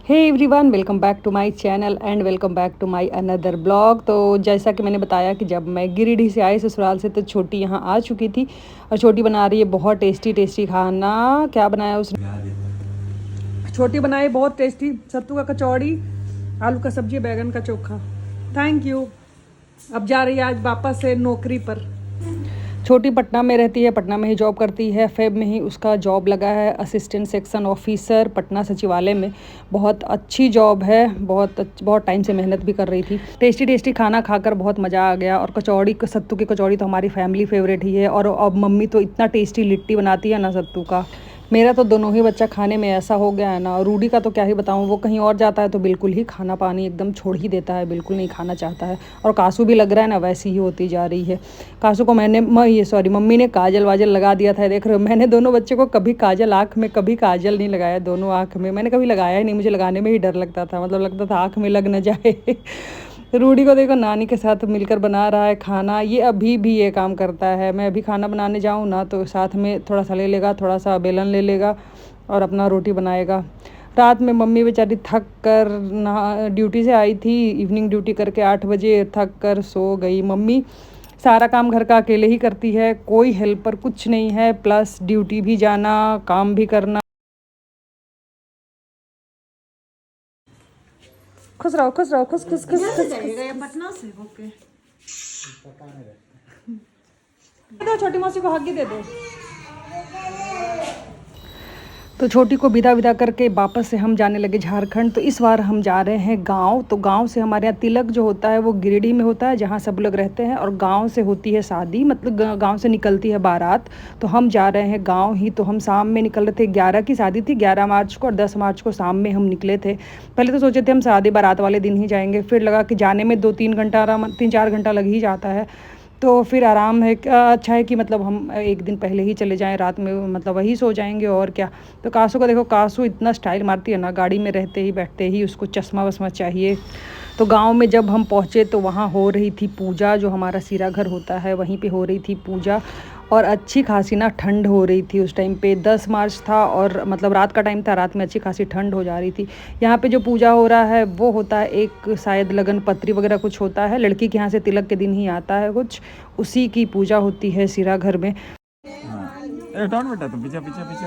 Hey everyone, welcome back to my channel and welcome back to my another blog. तो जैसा कि मैंने बताया कि जब मैं गिरिडीह से आई ससुराल से, तो छोटी यहाँ आ चुकी थी और छोटी बना रही है बहुत टेस्टी टेस्टी खाना। क्या बनाया उसने? छोटी बनाई बहुत टेस्टी सत्तू का कचौड़ी, आलू का सब्जी, बैगन का चोखा। Thank you. अब जा रही है आज वापस से नौकरी पर। छोटी पटना में रहती है, पटना में ही जॉब करती है। फेब में ही उसका जॉब लगा है, असिस्टेंट सेक्शन ऑफिसर पटना सचिवालय में। बहुत अच्छी जॉब है, बहुत टाइम से मेहनत भी कर रही थी। टेस्टी टेस्टी खाना खाकर बहुत मज़ा आ गया। और कचौड़ी, सत्तू की कचौड़ी तो हमारी फैमिली फेवरेट ही है। और अब मम्मी तो इतना टेस्टी लिट्टी बनाती है ना सत्तू का। मेरा तो दोनों ही बच्चा खाने में ऐसा हो गया है ना। रूडी का तो क्या ही बताऊँ, वो कहीं और जाता है तो बिल्कुल ही खाना पानी एकदम छोड़ ही देता है, बिल्कुल नहीं खाना चाहता है। और कासू भी लग रहा है ना वैसी ही होती जा रही है। कासू को मम्मी ने काजल वाजल लगा दिया था। देख रहे हो, मैंने दोनों बच्चे को कभी काजल आँख में कभी काजल नहीं लगाया। दोनों आँख में मैंने कभी लगाया ही नहीं, मुझे लगाने में ही डर लगता था। मतलब लगता था आँख में लग न जाए। रूडी को देखो नानी के साथ मिलकर बना रहा है खाना। ये अभी भी ये काम करता है। मैं अभी खाना बनाने जाऊँ ना तो साथ में थोड़ा सा ले लेगा, थोड़ा सा बेलन ले लेगा और अपना रोटी बनाएगा। रात में मम्मी बेचारी थक कर ना ड्यूटी से आई थी, इवनिंग ड्यूटी करके 8 बजे थक कर सो गई। मम्मी सारा काम घर का अकेले ही करती है, कोई हेल्पर कुछ नहीं है, प्लस ड्यूटी भी जाना, काम भी करना। खुश रहो, खुश रहो, खुश खुश खुश खुश। पटना से ओके। दो छोटी मौसी को हग्गी दे दो। तो छोटी को विदा विदा करके वापस से हम जाने लगे झारखंड। तो इस बार हम जा रहे हैं गांव। तो गांव से हमारे यहाँ तिलक जो होता है वो गिरिडीह में होता है, जहाँ सब लोग रहते हैं। और गांव से होती है शादी, मतलब गांव से निकलती है बारात। तो हम जा रहे हैं गांव ही। तो हम शाम में निकल रहे थे, 11 की शादी थी, 11 मार्च को, और 10 मार्च को शाम में हम निकले थे। पहले तो सोचे थे हम शादी बारात वाले दिन ही जाएंगे, फिर लगा कि जाने में 2-3 घंटा, 3-4 घंटा लग ही जाता है। तो फिर आराम है, अच्छा है कि मतलब हम एक दिन पहले ही चले जाएं, रात में मतलब वही सो जाएंगे और क्या। तो कासू को देखो, कासू इतना स्टाइल मारती है ना, गाड़ी में रहते ही बैठते ही उसको चश्मा वश्मा चाहिए। तो गांव में जब हम पहुंचे तो वहाँ हो रही थी पूजा, जो हमारा सिरा घर होता है वहीं पे हो रही थी पूजा। और अच्छी खासी ना ठंड हो रही थी उस टाइम पे। 10 मार्च था और मतलब रात का टाइम था, रात में अच्छी खासी ठंड हो जा रही थी। यहाँ पे जो पूजा हो रहा है वो होता है एक शायद लगन पत्री वगैरह कुछ होता है, लड़की के यहाँ से तिलक के दिन ही आता है कुछ, उसी की पूजा होती है सिरा घर में। बेटा तुम पीछे पीछे पीछे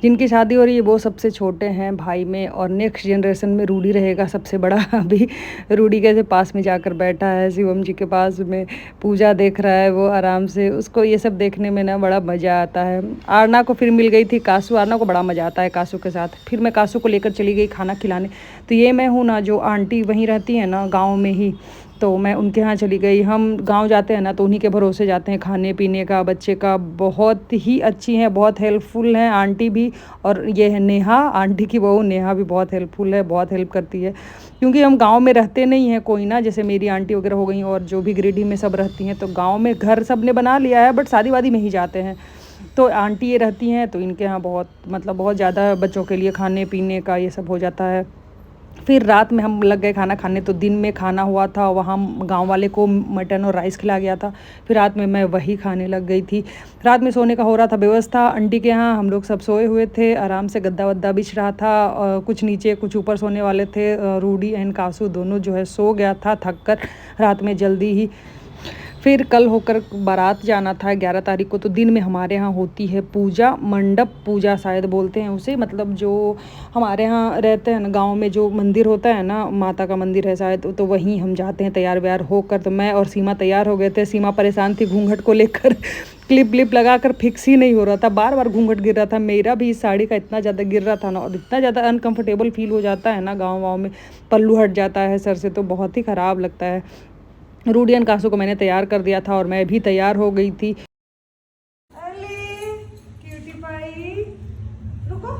जिनकी शादी हो रही है वो सबसे छोटे हैं भाई में, और नेक्स्ट जनरेशन में रूडी रहेगा सबसे बड़ा। अभी रूडी कैसे पास में जाकर बैठा है शिवम जी के पास में, पूजा देख रहा है वो आराम से। उसको ये सब देखने में ना बड़ा मज़ा आता है। आरना को फिर मिल गई थी कासू, आरना को बड़ा मज़ा आता है कासू के साथ। फिर मैं कासू को लेकर चली गई खाना खिलाने। तो ये मैं हूँ ना जो आंटी वहीं रहती है ना गाँव में ही, तो मैं उनके यहाँ चली गई। हम गांव जाते हैं ना तो उन्हीं के भरोसे जाते हैं, खाने पीने का बच्चे का। बहुत ही अच्छी हैं, बहुत हेल्पफुल हैं आंटी भी। और ये है नेहा, आंटी की बहू नेहा भी बहुत हेल्पफुल है, बहुत हेल्प करती है। क्योंकि हम गांव में रहते नहीं हैं कोई ना, जैसे मेरी आंटी वगैरह हो गई और जो भी गिरिडीह में सब रहती हैं, तो गाँव में घर सब ने बना लिया है, बट शादी वादी में ही जाते हैं। तो आंटी ये रहती हैं तो इनके यहाँ बहुत मतलब बहुत ज़्यादा बच्चों के लिए खाने पीने का ये सब हो जाता है। फिर रात में हम लग गए खाना खाने। तो दिन में खाना हुआ था वहाँ, गांव वाले को मटन और राइस खिला गया था। फिर रात में मैं वही खाने लग गई थी। रात में सोने का हो रहा था व्यवस्था आंटी के यहाँ, हम लोग सब सोए हुए थे आराम से, गद्दा वद्दा बिछ रहा था। कुछ नीचे कुछ ऊपर सोने वाले थे। रूडी एंड कासू दोनों जो है सो गया था थक कर रात में जल्दी ही। फिर कल होकर बारात जाना था 11 तारीख को। तो दिन में हमारे यहाँ होती है पूजा, मंडप पूजा शायद बोलते हैं उसे। मतलब जो हमारे यहाँ रहते हैं ना गांव में, जो मंदिर होता है ना, माता का मंदिर है शायद, तो वहीं हम जाते हैं तैयार व्यार होकर। तो मैं और सीमा तैयार हो गए थे। सीमा परेशान थी घूंघट को लेकर। क्लिप व्लिप लगा कर फिक्स ही नहीं हो रहा था, बार बार घूंघट गिर रहा था। मेरा भी इस साड़ी का इतना ज़्यादा गिर रहा था ना, और इतना ज़्यादा अनकंफर्टेबल फील हो जाता है ना गाँव वाँव में, पल्लू हट जाता है सर से, तो बहुत ही ख़राब लगता है। रूडी एंड कासू को मैंने तैयार कर दिया था और मैं भी तैयार हो गई थी। क्यूटी पाई, रुको।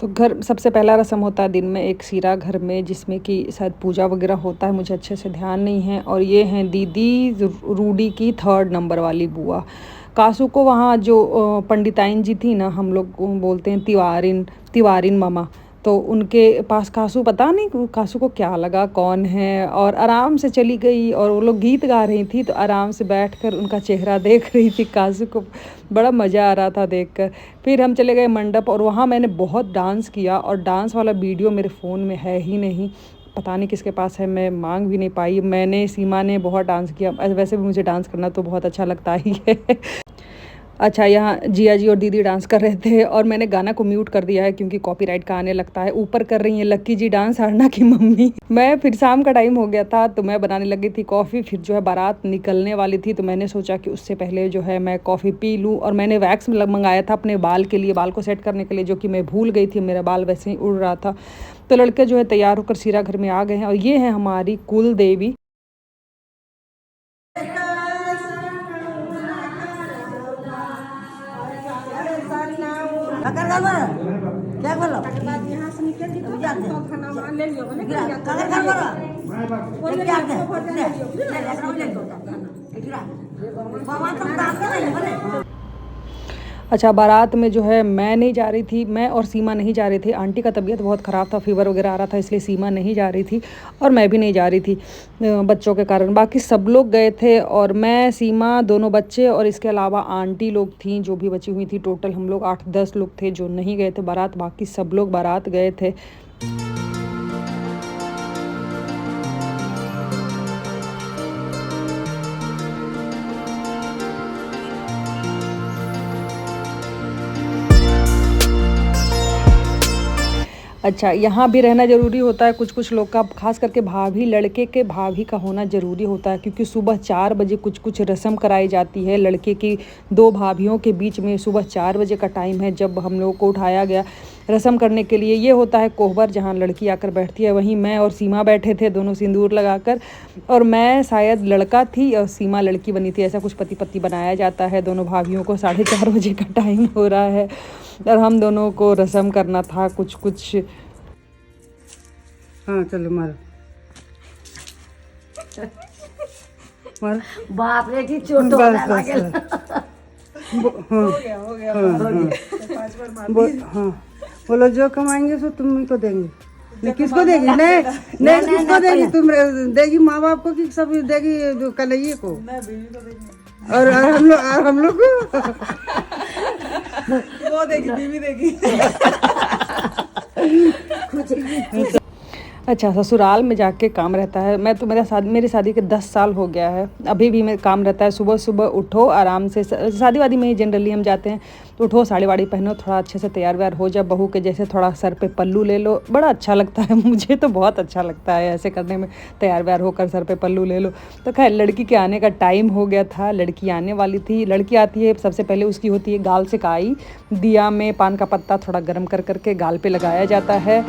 तो घर सबसे पहला रस्म होता है दिन में एक सीरा घर में, जिसमें कि शायद पूजा वगैरह होता है, मुझे अच्छे से ध्यान नहीं है। और ये हैं दीदी रूडी की 3rd नंबर वाली बुआ। कासू को वहाँ जो पंडिताइन जी थी ना, हम लोग बोलते हैं तिवारिन मामा, तो उनके पास कासू पता नहीं कासू को क्या लगा कौन है, और आराम से चली गई। और वो लोग गीत गा रही थी तो आराम से बैठकर उनका चेहरा देख रही थी। कासू को बड़ा मज़ा आ रहा था देखकर। फिर हम चले गए मंडप, और वहाँ मैंने बहुत डांस किया, और डांस वाला वीडियो मेरे फ़ोन में है ही नहीं, पता नहीं किसके पास है, मैं मांग भी नहीं पाई। मैंने, सीमा ने बहुत डांस किया। वैसे भी मुझे डांस करना तो बहुत अच्छा लगता ही है। अच्छा, यहाँ जिया जी और दीदी डांस कर रहे थे, और मैंने गाना को म्यूट कर दिया है क्योंकि कॉपीराइट का आने लगता है। ऊपर कर रही हैं लक्की जी डांस, अरना की मम्मी। मैं फिर शाम का टाइम हो गया था तो मैं बनाने लगी थी कॉफ़ी। फिर जो है बारात निकलने वाली थी, तो मैंने सोचा कि उससे पहले जो है मैं कॉफ़ी पी लूँ। और मैंने वैक्स मंगाया था अपने बाल के लिए, बाल को सेट करने के लिए, जो कि मैं भूल गई थी, मेरा बाल वैसे ही उड़ रहा था। तो लड़के जो है तैयार होकर सीरा घर में आ गए हैं, और ये है हमारी कुल देवी। क्या बोलो? यहाँ से निकल दी तो खाना ले लियो बने कागर कर बोलो ले लियो। अच्छा, बारात में जो है मैं नहीं जा रही थी, मैं और सीमा नहीं जा रही थी। आंटी का तबीयत बहुत ख़राब था, फीवर वगैरह आ रहा था, इसलिए सीमा नहीं जा रही थी और मैं भी नहीं जा रही थी बच्चों के कारण। बाकी सब लोग गए थे, और मैं, सीमा, दोनों बच्चे, और इसके अलावा आंटी लोग थी जो भी बची हुई थी। टोटल हम लोग 8-10 लोग थे जो नहीं गए थे बारात, बाकी सब लोग बारात गए थे। अच्छा, यहाँ भी रहना ज़रूरी होता है कुछ कुछ लोग का, खास करके भाभी, लड़के के भाभी का होना ज़रूरी होता है, क्योंकि सुबह 4 बजे कुछ रस्म कराई जाती है। लड़के की 2 भाभियों के बीच में सुबह 4 बजे का टाइम है जब हम लोगों को उठाया गया रस्म करने के लिए। ये होता है कोहबर, जहाँ लड़की आकर बैठती है। वहीं मैं और सीमा बैठे थे, दोनों सिंदूर लगाकर, और मैं शायद लड़का थी और सीमा लड़की बनी थी। ऐसा कुछ पति पत्नी बनाया जाता है दोनों भाभियों को। 4:30 बजे का टाइम हो रहा है, और हम दोनों को रस्म करना था कुछ। हाँ चलो मारो मारो। बाप रे की चोट हो गया। हाँ बोलो, जो कमाएंगे सो तुम ही को देंगे। नहीं किसको देगी? नहीं किसको देगी? तुम देगी माँ बाप को कि सब देगी कन्हैया को? और हम लोग को वो देगी, बीवी देगी। अच्छा, ससुराल में जाके काम रहता है। मैं तो मेरी शादी के 10 साल हो गया है, अभी भी मैं काम रहता है। सुबह सुबह उठो आराम से, शादी वादी में ही जनरली हम जाते हैं, तो उठो, साड़ी वाड़ी पहनो, थोड़ा अच्छे से तैयार व्यार हो जाए, बहू के जैसे थोड़ा सर पे पल्लू ले लो, बड़ा अच्छा लगता है। मुझे तो बहुत अच्छा लगता है ऐसे करने में, तैयार व्यार होकर सर पे पल्लू ले लो। तो खैर, लड़की के आने का टाइम हो गया था, लड़की आने वाली थी। लड़की आती है, सबसे पहले उसकी होती है गाल से काई। दिया में पान का पत्ता थोड़ा गर्म कर करके गाल पे लगाया जाता है।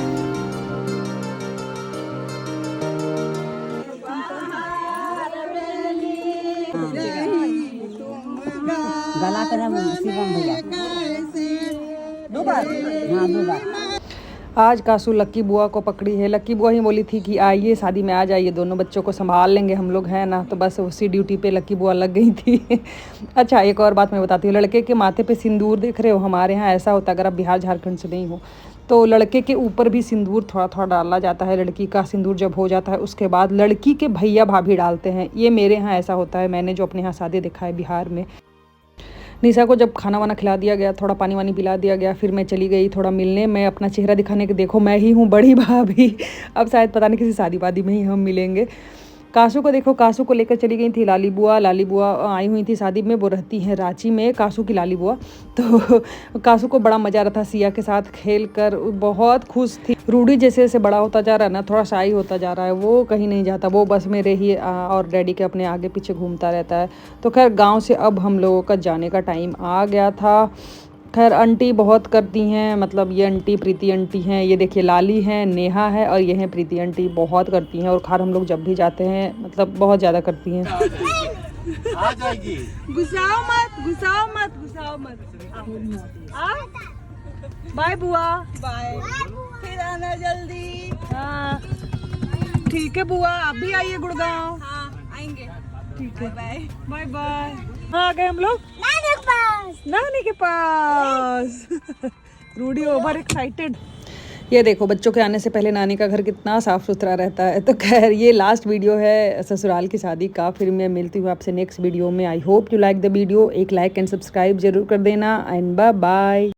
गला करम शिवम भैया 2 बार। हाँ 2 बार। आज कासू लक्की बुआ को पकड़ी है। लक्की बुआ ही बोली थी कि आइए शादी में आ जाइए, दोनों बच्चों को संभाल लेंगे हम लोग, हैं ना। तो बस उसी ड्यूटी पे लक्की बुआ लग गई थी। अच्छा, एक और बात मैं बताती हूँ। लड़के के माथे पे सिंदूर देख रहे हो, हमारे यहाँ ऐसा होता है, अगर आप बिहार झारखंड से नहीं हो तो लड़के के ऊपर भी सिंदूर थोड़ा थोड़ा डाला जाता है। लड़की का सिंदूर जब हो जाता है उसके बाद लड़की के भैया भाभी डालते हैं। ये मेरे यहाँ ऐसा होता है, मैंने जो अपने यहाँ शादी देखा है बिहार में। निशा को जब खाना वाना खिला दिया गया, थोड़ा पानी वानी पिला दिया गया, फिर मैं चली गई थोड़ा मिलने में, अपना चेहरा दिखाने के, देखो मैं ही हूँ बड़ी भाभी। अब शायद पता नहीं किसी शादी वादी में ही हम मिलेंगे। कासू को देखो, कासू को लेकर चली गई थी लाली बुआ आई हुई थी शादी में, वो रहती हैं रांची में, कासू की लाली बुआ। तो कासू को बड़ा मज़ा आ रहा था सिया के साथ खेल कर, बहुत खुश थी। रूडी जैसे जैसे बड़ा होता जा रहा है ना, थोड़ा शाई होता जा रहा है, वो कहीं नहीं जाता, वो बस मेरे ही और डैडी के अपने आगे पीछे घूमता रहता है। तो खैर, गाँव से अब हम लोगों का जाने का टाइम आ गया था। खैर, आंटी बहुत करती हैं, मतलब ये आंटी प्रीति आंटी हैं, ये देखिए लाली हैं, नेहा है, और ये हैं प्रीति आंटी, बहुत करती हैं। और खैर हम लोग जब भी जाते हैं मतलब बहुत ज़्यादा करती हैं। आ जाएगी। गुस्साओ मत। बाय बुआ। बाय, फिर आना जल्दी। हाँ ठीक है बुआ, आप भी आइए गुड़गांव। हाँ आएंगे। ठीक है, बाय। Bye bye. हाँ आ गए हम लोग नानी के पास। Rudy over excited. ये देखो बच्चों के आने से पहले नानी का घर कितना साफ सुथरा रहता है। तो खैर ये लास्ट वीडियो है ससुराल की शादी का। फिर मैं मिलती हूँ आपसे नेक्स्ट वीडियो में। I hope you like the video. एक लाइक एंड सब्सक्राइब जरूर कर देना एंड बाय बाय।